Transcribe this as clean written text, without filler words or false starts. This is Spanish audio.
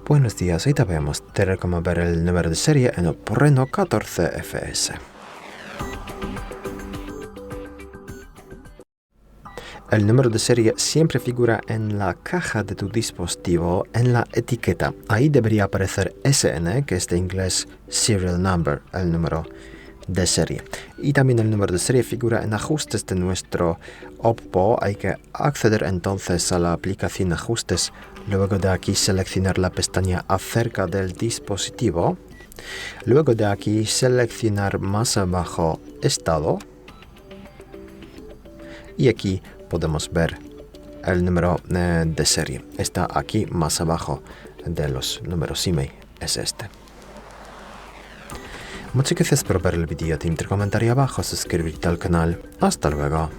Buenos días, ahorita vemos. Te recomiendo ver el número de serie en el Renault 14FS. El número de serie siempre figura en la caja de tu dispositivo, en la etiqueta. Ahí debería aparecer SN, que es de inglés Serial Number, el número de serie. Y también el número de serie figura en ajustes de nuestro Oppo. Hay que acceder entonces a la aplicación Ajustes. Luego de aquí seleccionar la pestaña Acerca del dispositivo. Luego de aquí seleccionar más abajo Estado. Y aquí podemos ver el número de serie. Está aquí más abajo de los números IMEI. Es este. Muchas gracias por ver el vídeo. Te comentario abajo, suscribirte al canal. Hasta luego.